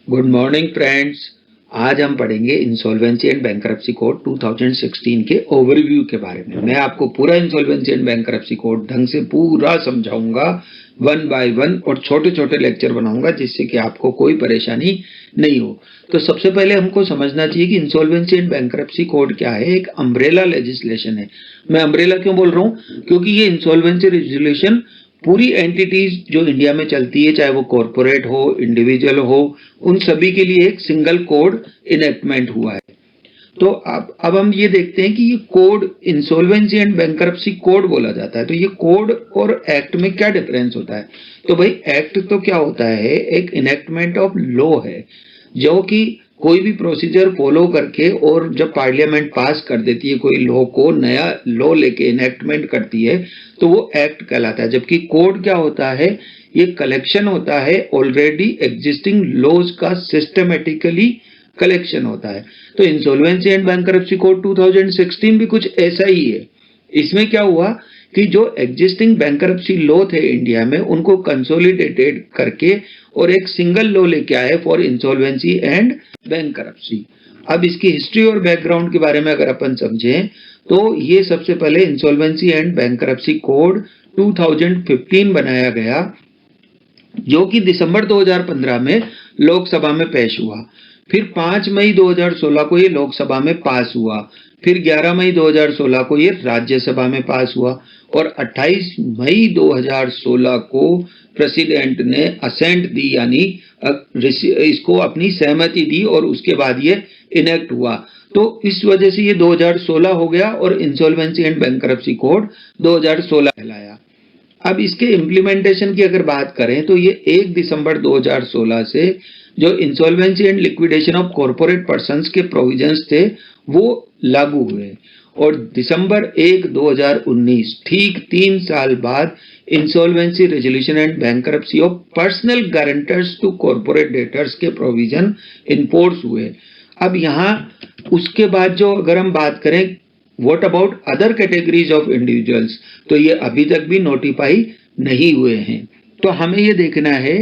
Good morning friends. आज हम पढ़ेंगे इंसॉल्वेंसी एंड बैंकरप्सी कोड 2016 के ओवरव्यू के बारे में। मैं आपको पूरा इंसॉल्वेंसी एंड बैंकरप्सी कोड ढंग से पूरा समझाऊंगा वन बाय वन, और छोटे छोटे लेक्चर बनाऊंगा जिससे कि आपको कोई परेशानी नहीं हो। तो सबसे पहले हमको समझना चाहिए कि इंसॉल्वेंसी एंड बैंकरप्सी कोड क्या है। एक अम्ब्रेला लेजिस्लेशन है। मैं अम्ब्रेला क्यों बोल रहा हूँ? क्योंकि ये इंसॉल्वेंसी रेजुलेशन पूरी एंटिटीज जो इंडिया में चलती है, चाहे वो कॉरपोरेट हो, इंडिविजुअल हो, उन सभी के लिए एक सिंगल कोड इनेक्टमेंट हुआ है। तो अब हम ये देखते हैं कि ये code insolvency and bankruptcy code बोला जाता है। तो ये कोड और एक्ट में क्या डिफरेंस होता है? तो भाई एक्ट तो क्या होता है, एक इनेक्टमेंट ऑफ लॉ है, जो कि कोई भी प्रोसीजर फॉलो करके और जब पार्लियामेंट पास कर देती है कोई लॉ को, नया लॉ लेके इनेक्टमेंट करती है, तो वो एक्ट कहलाता है। जबकि कोड क्या होता है, ये कलेक्शन होता है ऑलरेडी एग्जिस्टिंग लॉज का, सिस्टमेटिकली कलेक्शन होता है। तो इंसॉल्वेंसी एंड बैंकरप्सी कोड 2016 भी कुछ ऐसा ही है। इसमें क्या हुआ कि जो एग्जिस्टिंग बैंकरप्सी लॉ थे इंडिया में, उनको कंसोलिडेटेड करके और एक सिंगल लॉ लेके आए फॉर इंसॉल्वेंसी एंड बैंकरप्सी। अब इसकी हिस्ट्री और बैकग्राउंड के बारे में अगर अपन समझें तो ये सबसे पहले इंसॉल्वेंसी एंड बैंकरप्सी कोड 2015 बनाया गया, जो कि दिसंबर 2015 में लोकसभा में पेश हुआ। फिर 5 मई 2016 को ये लोकसभा में पास हुआ। फिर 11 मई 2016 को ये राज्यसभा में पास हुआ, और 28 मई 2016 को प्रेसिडेंट ने असेंट दी, यानी इसको अपनी सहमति दी, और उसके बाद ये इनेक्ट हुआ। तो इस वजह से ये 2016 हो गया और इंसॉल्वेंसी एंड बैंकरप्सी कोड 2016 कहलाया। अब इसके इम्प्लीमेंटेशन की अगर बात करें तो ये 1 दिसंबर 2016 से जो insolvency and liquidation of corporate persons के प्रोविजंस थे वो लागू हुए, और दिसंबर 1, 2019 ठीक 3 साल बाद insolvency resolution and bankruptcy of personal guarantors to corporate debtors के प्रोविजन इनफोर्स हुए। अब यहाँ उसके बाद जो अगर हम बात करें what about other categories of individuals, तो ये अभी तक भी नोटिफाई नहीं हुए हैं। तो हमें ये देखना है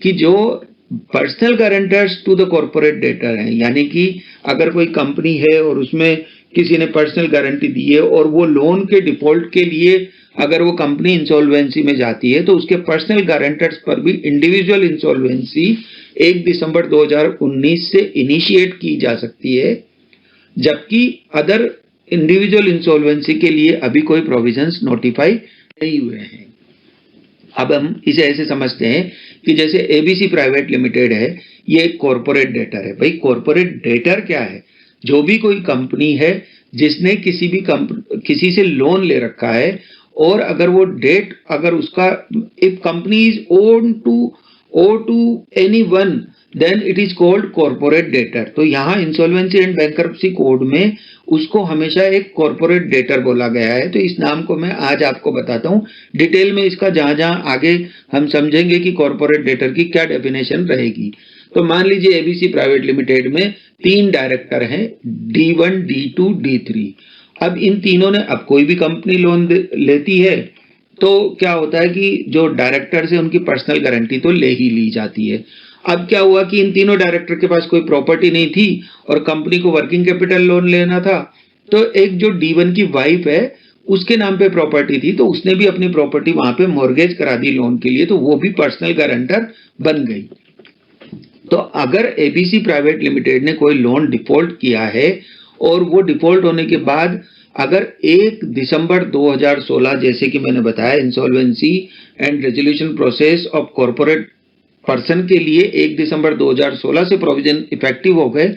कि जो personal guarantors to the corporate debtor हैं, यानी कि अगर कोई कंपनी है और उसमें किसी ने पर्सनल गारंटी दी है और वो लोन के डिफॉल्ट के लिए अगर वो कंपनी इंसॉल्वेंसी में जाती है, तो उसके पर्सनल गारंटर्स पर भी इंडिविजुअल इंसॉल्वेंसी 1 दिसंबर 2019 से इनिशिएट की जा सकती है, जबकि अदर इंडिविजुअल इंसॉल्वेंसी के लिए अभी कोई प्रोविजंस नोटिफाई नहीं हुए हैं। अब हम इसे ऐसे समझते हैं कि जैसे एबीसी प्राइवेट लिमिटेड है, ये एक कॉर्पोरेट डेटर है। भाई कॉर्पोरेट डेटर क्या है? जो भी कोई कंपनी है जिसने किसी से लोन ले रखा है, और अगर वो डेट अगर उसका if company is owe to any one then it is called corporate debtor. तो यहाँ इंसॉल्वेंसी एंड बैंकरप्सी कोड में उसको हमेशा एक कॉर्पोरेट डेटर बोला गया है। तो इस नाम को मैं आज आपको बताता हूँ डिटेल में, इसका जहां जहां आगे हम समझेंगे कि कॉर्पोरेट डेटर की क्या डेफिनेशन रहेगी। तो मान लीजिए एबीसी प्राइवेट लिमिटेड में 3 डायरेक्टर हैं, D1, D2, D3। अब इन तीनों ने, अब कोई भी कंपनी लोन लेती है तो क्या होता है कि जो डायरेक्टर से उनकी पर्सनल गारंटी तो ले ही ली जाती है। अब क्या हुआ कि इन तीनों डायरेक्टर के पास कोई प्रॉपर्टी नहीं थी और कंपनी को वर्किंग कैपिटल लोन लेना था, तो एक जो D1 की वाइफ है उसके नाम पे प्रॉपर्टी थी, तो उसने भी अपनी प्रॉपर्टी वहां पे मॉर्गेज करा दी लोन के लिए, तो वो भी पर्सनल गारंटर बन गई। तो अगर एबीसी प्राइवेट लिमिटेड ने कोई लोन डिफॉल्ट किया है और वो डिफॉल्ट होने के बाद अगर 1 दिसंबर 2016, जैसे कि मैंने बताया insolvency and resolution process of corporate person के लिए 1 दिसंबर 2016 से प्रोविजन इफेक्टिव हो गए,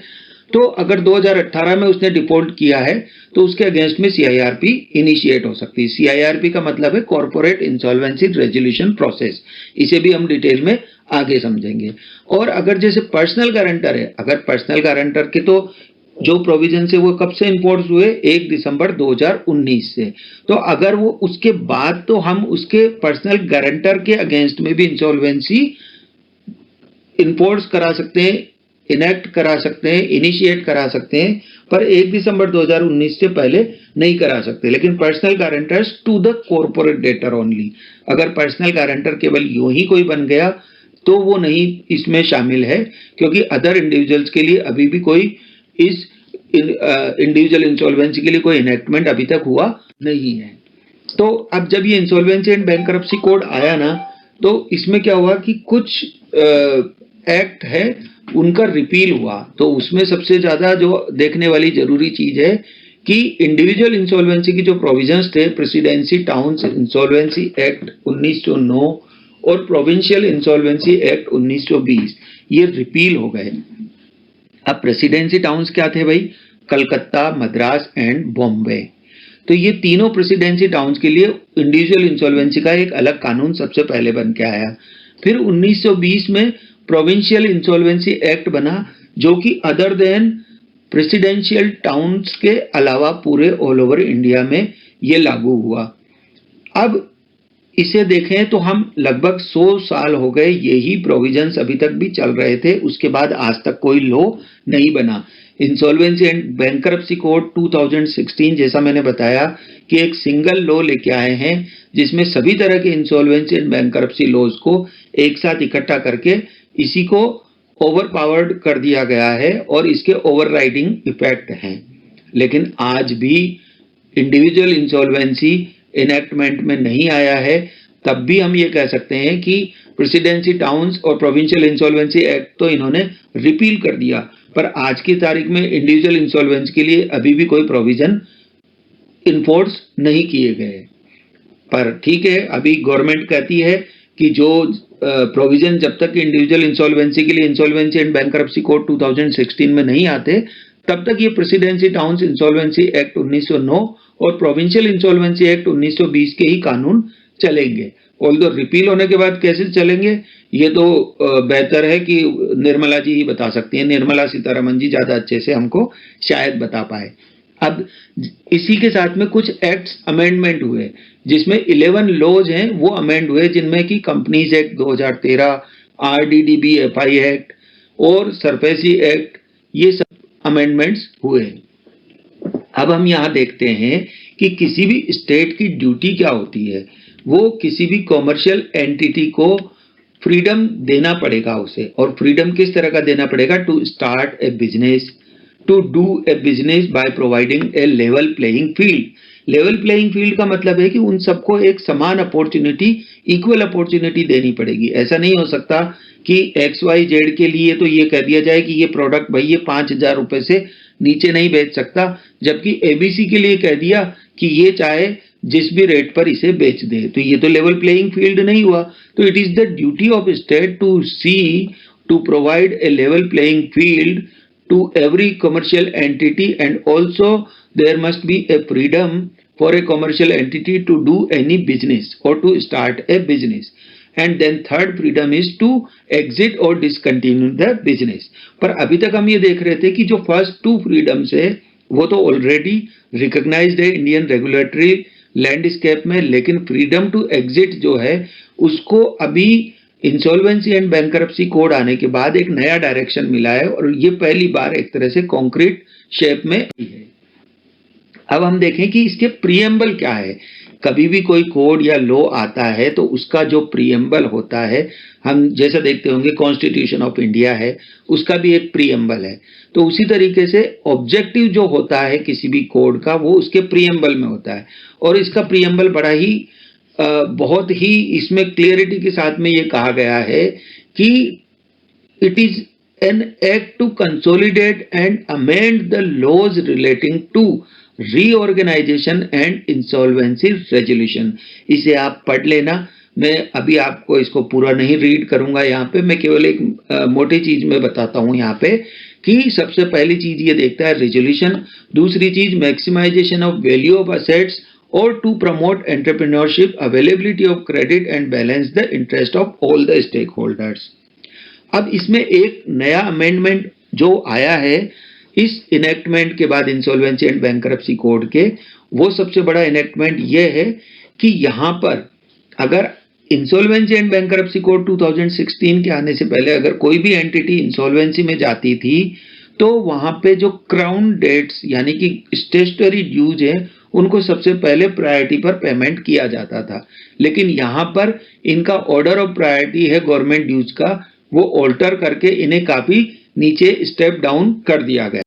तो अगर 2018 में उसने डिफॉल्ट किया है तो उसके अगेंस्ट में सीआईआरपी इनिशिएट हो सकती है। सीआईआरपी का मतलब है कॉर्पोरेट इंसॉल्वेंसी रेजोल्यूशन प्रोसेस। इसे भी हम डिटेल में आगे समझेंगे। और अगर जैसे पर्सनल गारंटर है, अगर पर्सनल गारंटर के तो जो प्रोविजन से वो कब से इंपोर्ट हुए, 1 दिसंबर 2019 से। तो अगर वो उसके बाद, तो हम उसके पर्सनल गारंटर के अगेंस्ट में भी इंसॉल्वेंसी इन्फोर्स करा सकते हैं, इनेक्ट करा सकते हैं, इनिशिएट करा सकते हैं, पर 1 दिसंबर 2019 से पहले नहीं करा सकते। लेकिन personal guarantors to the corporate debtor only, अगर पर्सनल गारंटर केवल यूं ही कोई बन गया तो वो नहीं इसमें शामिल है, क्योंकि अदर इंडिविजुअल्स के लिए अभी भी कोई इस इंडिविजुअल इंसॉल्वेंसी के लिए कोई इनेक्टमेंट अभी तक हुआ नहीं है। तो अब जब ये इंसॉल्वेंसी एंड बैंकरप्सी कोड आया ना, तो इसमें क्या हुआ कि कुछ एक्ट है उनका रिपील हुआ। तो उसमें सबसे ज्यादा जो देखने वाली जरूरी चीज है कि इंडिविजुअल इंसॉल्वेंसी की जो प्रोविजंस थे, प्रेसिडेंसी टाउन्स इंसॉल्वेंसी एक्ट 1909 और प्रोविंशियल इंसॉल्वेंसी एक्ट 1920, ये रिपील हो गए। अब प्रेसिडेंसी टाउन्स क्या थे भाई? कलकत्ता, मद्रास एंड बॉम्बे। तो ये तीनों प्रेसिडेंसी टाउन्स के लिए इंडिविजुअल इंसॉल्वेंसी का एक अलग कानून सबसे पहले बन के आया। फिर 1920 में प्रोविंशियल इंसॉल्वेंसी एक्ट बना, जो कि अदर देन प्रेसिडेंशियल टाउन्स के अलावा पूरे ऑल ओवर इंडिया में ये लागू हुआ। अब इसे देखें तो हम लगभग 100 साल हो गए, यही प्रोविजंस अभी तक भी चल रहे थे। उसके बाद आज तक कोई लॉ नहीं बना। इंसॉल्वेंसी एंड बैंकरप्सी कोड 2016, जैसा मैंने बताया कि एक सिंगल लॉ लेके आए हैं जिसमें सभी तरह के इंसॉल्वेंसी एंड बैंकरप्सी लॉज को एक साथ इकट्ठा करके इसी को ओवर पावर्ड कर दिया गया है और इसके ओवरराइडिंग इफेक्ट हैं। लेकिन आज भी इंडिविजुअल इंसॉल्वेंसी इनेक्टमेंट में नहीं आया है, तब भी हम ये कह सकते हैं कि प्रेसिडेंसी टाउन्स और प्रोविंशियल इंसॉल्वेंसी एक्ट तो इन्होंने रिपील कर दिया, पर आज की तारीख में इंडिविजुअल इंसॉल्वेंसी के लिए अभी भी कोई प्रोविजन इन्फोर्स नहीं किए गए। पर ठीक है, अभी गवर्नमेंट कहती है कि जो प्रोविजन जब तक इंडिविजुअल इंसॉल्वेंसी के लिए इंसॉल्वेंसी एंड बैंकरप्सी कोड 2016 में नहीं आते, तब तक ये प्रेसिडेंसी टाउन्स इंसॉल्वेंसी एक्ट 1909 और प्रोविंशियल इंसॉल्वेंसी एक्ट 1920 के ही कानून चलेंगे। ऑल्दो रिपील होने के बाद कैसे चलेंगे, ये तो बेहतर है कि निर्मला जी ही बता सकती हैं। निर्मला सीतारमण जी ज्यादा अच्छे से हमको शायद बता पाए। अब इसी के साथ में कुछ एक्ट्स अमेंडमेंट हुए, जिसमें 11 लॉज हैं वो अमेंड हुए, जिनमें कि कंपनीज एक्ट 2013, RDDBFI एक्ट और सरफेसी एक्ट, ये सब अमेंडमेंट्स हुए। अब हम यहाँ देखते हैं कि किसी भी स्टेट की ड्यूटी क्या होती है। वो किसी भी कॉमर्शियल एंटिटी को फ्रीडम देना पड़ेगा उसे, और फ्रीडम किस तरह का देना पड़ेगा? To start a business, to do a business by providing a level playing field. Level playing field का मतलब है कि उन सबको एक समान अपॉर्चुनिटी, इक्वल अपॉर्चुनिटी देनी पड़ेगी। ऐसा नहीं हो सकता कि XYZ के लिए तो ये कह दिया जाए कि ये प्रोडक्ट भाई ये 5,000 रुपए से नीचे नहीं बेच सकता, जबकि ABC के लिए कह दिया कि ये चाहे जिस भी रेट पर इसे बेच दे। तो ये तो लेवल प्लेइंग फील्ड नहीं हुआ। तो it is the duty of state to see to provide a level playing field to every commercial entity, and also there must be a freedom for a commercial entity to do any business or to start a business. And then third freedom is to exit or discontinue the business. पर अभी तक हम ये देख रहे थे कि जो फर्स्ट 2 फ्रीडम्स है वो तो ऑलरेडी रिकॉग्नाइज्ड है इंडियन रेगुलेटरी लैंडस्केप में, लेकिन फ्रीडम टू एग्जिट जो है उसको अभी इंसॉल्वेंसी एंड बैंकरप्सी कोड आने के बाद एक नया डायरेक्शन मिला है, और ये पहली बार एक तरह से कॉन्क्रीट शेप में आई है। अब हम देखें कि इसके प्रीएम्बल क्या है। कभी भी कोई कोड या लॉ आता है तो उसका जो प्रीएम्बल होता है, हम जैसा देखते होंगे कॉन्स्टिट्यूशन ऑफ इंडिया है, उसका भी एक प्रीएम्बल है। तो उसी तरीके से ऑब्जेक्टिव जो होता है किसी भी कोड का, वो उसके प्रीएम्बल में होता है, और इसका प्रीएम्बल बड़ा ही बहुत ही इसमें क्लियरिटी के साथ में ये कहा गया है कि it is an act to consolidate and amend the laws relating to reorganisation and insolvency resolution. इसे आप पढ़ लेना, मैं अभी आपको इसको पूरा नहीं रीड करूंगा। यहाँ पे मैं केवल एक मोटी चीज में बताता हूँ यहाँ पे कि सबसे पहली चीज ये देखता है रेजोल्यूशन, दूसरी चीज maximisation of value of assets, or to promote entrepreneurship, availability of credit and balance the interest of all the stakeholders. अब इसमें एक नया अमेंडमेंट जो आया है इस इनेक्टमेंट के बाद इंसॉल्वेंसी एंड बैंकरप्सी कोड के, वो सबसे बड़ा इनेक्टमेंट ये है कि यहाँ पर अगर इंसॉल्वेंसी एंड बैंकरप्सी कोड 2016 के आने से पहले अगर कोई भी एंटिटी इंसॉल्वेंसी में जाती थी तो वहां पे जो क्राउन डेट्स यानी कि स्टेट्यूटरी ड्यूज है उनको सबसे पहले प्रायोरिटी पर पेमेंट किया जाता था। लेकिन यहाँ पर इनका ऑर्डर ऑफ प्रायोरिटी है गवर्नमेंट ड्यूज का, वो ऑल्टर करके इन्हें काफी नीचे स्टेप डाउन कर दिया गया।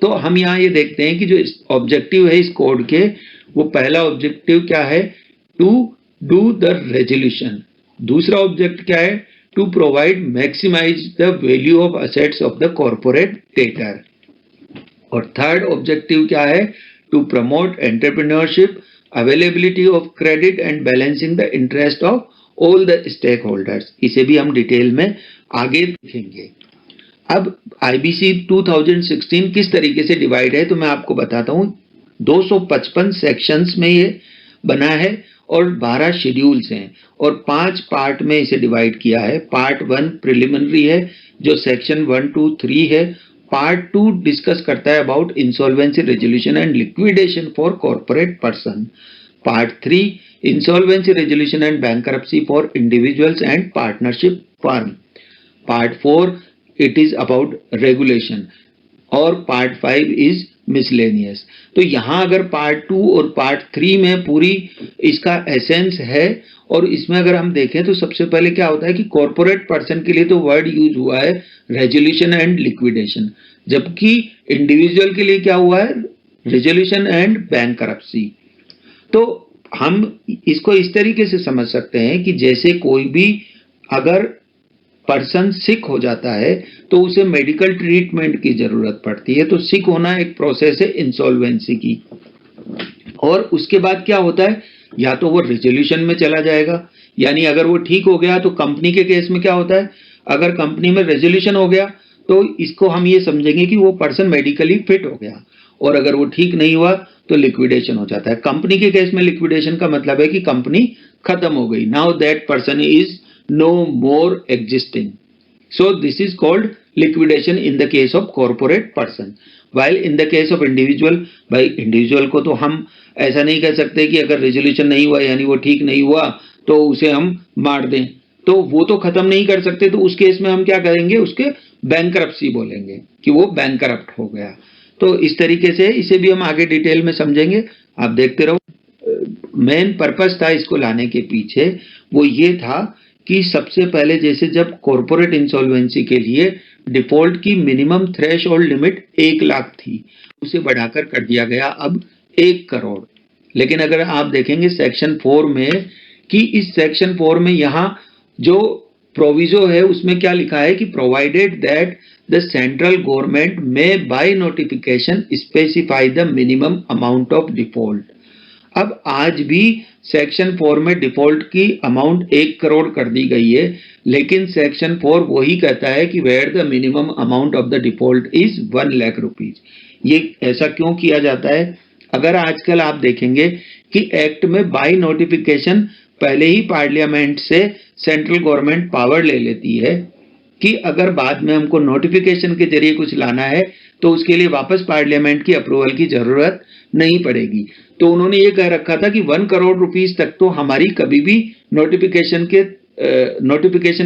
तो हम यहाँ ये देखते हैं कि जो ऑब्जेक्टिव है इस कोड के, वो पहला ऑब्जेक्टिव क्या है, टू डू द रेजोल्यूशन। दूसरा ऑब्जेक्ट क्या है, to provide maximise the value of assets of the corporate debtor. और थर्ड ऑब्जेक्टिव क्या है, to promote entrepreneurship, availability of credit and balancing the interest of all the stake holders. इसे भी हम detail में आगे देखेंगे। अब आईबीसी 2016 किस तरीके से डिवाइड है तो मैं आपको बताता हूँ। 255 सेक्शंस में ये बना है और 12 शेड्यूल्स हैं और 5 पार्ट में इसे डिवाइड किया है। पार्ट 1 प्रिलिमिनरी है जो सेक्शन 1 2 3 है। पार्ट 2 डिस्कस करता है about insolvency resolution and liquidation for corporate person. Part 3 insolvency resolution and bankruptcy for individuals and partnership firm. Part 4 it is about regulation और पार्ट 5 इज मिसलेनियस। तो यहाँ अगर part 2 और पार्ट 3 में पूरी इसका एसेंस है और इसमें अगर हम देखें तो सबसे पहले क्या होता है कि कॉर्पोरेट पर्सन के लिए तो वर्ड यूज हुआ है रेजोल्यूशन एंड लिक्विडेशन, जबकि इंडिविजुअल के लिए क्या हुआ है, रेजोल्यूशन एंड बैंकरप्सी। तो हम इसको इस तरीके से समझ सकते हैं कि जैसे कोई भी अगर पर्सन सिक हो जाता है तो उसे मेडिकल ट्रीटमेंट की जरूरत पड़ती है, तो सिक होना एक प्रोसेस है इंसॉल्वेंसी की। और उसके बाद क्या होता है, या तो वो रेजोल्यूशन में चला जाएगा, यानी अगर वो ठीक हो गया तो कंपनी के केस में क्या होता है, अगर कंपनी में रेजोल्यूशन हो गया तो इसको हम ये समझेंगे कि वो पर्सन मेडिकली फिट हो गया, और अगर वो ठीक नहीं हुआ तो लिक्विडेशन हो जाता है। कंपनी के केस में लिक्विडेशन का मतलब है कि कंपनी खत्म हो गई, now that person is no more existing. So this is called liquidation in the case of corporate person. While in the case of individual, भाई इंडिविजुअल को तो हम ऐसा नहीं कह सकते कि अगर रेजोल्यूशन नहीं हुआ यानी वो ठीक नहीं हुआ तो उसे हम मार दें, तो वो तो खत्म नहीं कर सकते। तो उस केस में हम क्या करेंगे, उसके बैंकरप्सी बोलेंगे कि वो बैंकरप्ट हो गया। तो इस तरीके से इसे भी हम आगे डिटेल में समझेंगे, आप देखते रहो। मेन पर्पस था इसको लाने के पीछे वो ये था कि सबसे पहले जैसे जब कॉर्पोरेट इंसॉल्वेंसी के लिए डिफॉल्ट की मिनिमम थ्रेशोल्ड लिमिट 1 लाख थी, उसे बढ़ाकर कर दिया गया अब 1 करोड़। लेकिन अगर आप देखेंगे सेक्शन 4 में कि इस सेक्शन 4 में यहाँ जो प्रोविजो है उसमें क्या लिखा है कि provided that the central government may by notification specify the minimum amount of default. अब आज भी सेक्शन 4 में डिफॉल्ट की अमाउंट 1 करोड़ कर दी गई है, लेकिन सेक्शन 4 वही कहता है कि where the minimum amount of the default is 1 lakh rupees. ये ऐसा क्यों किया जाता है, अगर आजकल आप देखेंगे कि एक्ट में बाय नोटिफिकेशन पहले ही पार्लियामेंट से सेंट्रल गवर्नमेंट पावर ले लेती है कि अगर बाद में हमको नोटिफिकेशन के जरिए कुछ लाना है तो उसके लिए वापस पार्लियामेंट की अप्रूवल की जरूरत नहीं पड़ेगी। तो उन्होंने ये कह रखा था कि 1 करोड़ रुपीस तक तो हमारी कभी भी नोटिफिकेशन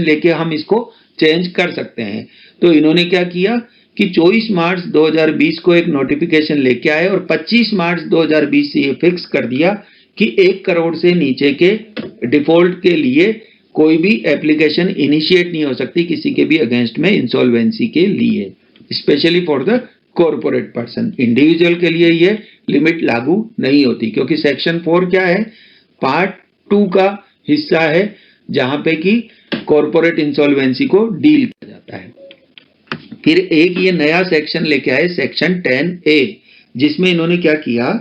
लेके हम इसको चेंज कर सकते हैं। तो इन्होंने क्या किया कि 24 मार्च 2020 को एक नोटिफिकेशन लेके आए और 25 मार्च 2020 से ये फिक्स कर दिया कि 1 करोड़ से नीचे के डिफॉल्ट के लिए कोई भी एप्लीकेशन इनिशिएट नहीं हो सकती किसी के भी अगेंस्ट में इंसॉल्वेंसी के लिए, specially for the corporate person. Individual के लिए ये लिमिट लागू नहीं होती क्योंकि सेक्शन 4 क्या है, पार्ट 2 का हिस्सा है जहां पे कि कॉर्पोरेट इंसॉल्वेंसी को डील किया जाता है। फिर एक ये नया सेक्शन लेके आए सेक्शन 10A, जिसमें इन्होंने क्या किया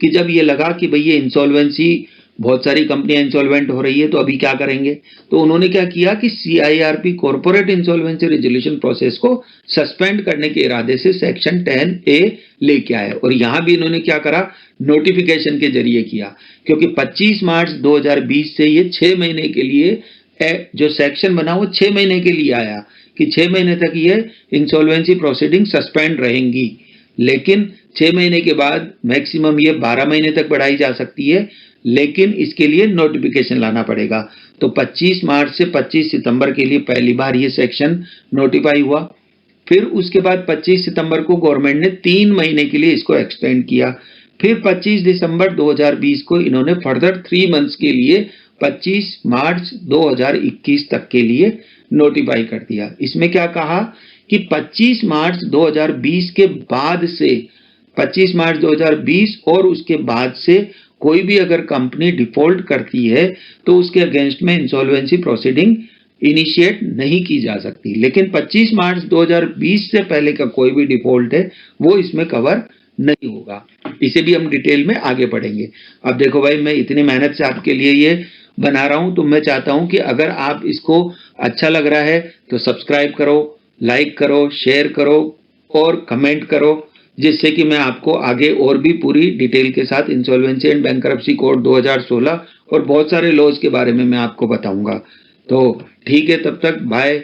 कि जब ये लगा कि भाई ये इंसॉल्वेंसी बहुत सारी कंपनियां इंसॉल्वेंट हो रही है तो अभी क्या करेंगे, तो उन्होंने क्या किया कि CIRP corporate insolvency resolution process को सस्पेंड करने के इरादे से सेक्शन 10A लेके आए। और यहां भी इन्होंने क्या करा, नोटिफिकेशन के जरिए किया, क्योंकि 25 मार्च 2020 से ये 6 महीने के लिए जो सेक्शन बना वो 6 महीने के लिए आया कि 6 महीने तक ये इंसॉल्वेंसी प्रोसीडिंग सस्पेंड रहेंगी, लेकिन 6 महीने के बाद मैक्सिमम ये 12 महीने तक बढ़ाई जा सकती है, लेकिन इसके लिए नोटिफिकेशन लाना पड़ेगा। तो 25 मार्च से 25 सितंबर के लिए पहली बार ये सेक्शन नोटिफाई हुआ। फिर उसके बाद 25 सितंबर को गवर्नमेंट ने 3 महीने के लिए इसको एक्सटेंड किया। फिर 25 दिसंबर 2020 को इन्होंने फर्दर 3 मंथ्स के लिए 25 मार्च 2021 तक के लिए नोटिफाई कर दिया। इसमें क्या कहा कि 25 मार्च 2020 के बाद से 25 मार्च 2020 और उसके बाद से कोई भी अगर कंपनी डिफॉल्ट करती है तो उसके अगेंस्ट में इंसॉल्वेंसी प्रोसीडिंग इनिशिएट नहीं की जा सकती, लेकिन 25 मार्च 2020 से पहले का कोई भी डिफॉल्ट है वो इसमें कवर नहीं होगा। इसे भी हम डिटेल में आगे पढ़ेंगे। अब देखो भाई, मैं इतनी मेहनत से आपके लिए ये बना रहा हूं, तो मैं चाहता हूं कि अगर आप इसको अच्छा लग रहा है तो सब्सक्राइब करो, लाइक करो, शेयर करो और कमेंट करो, जिससे कि मैं आपको आगे और भी पूरी डिटेल के साथ इंसॉल्वेंसी एंड बैंकरप्सी कोड 2016 और बहुत सारे लॉज के बारे में मैं आपको बताऊंगा। तो ठीक है, तब तक बाय।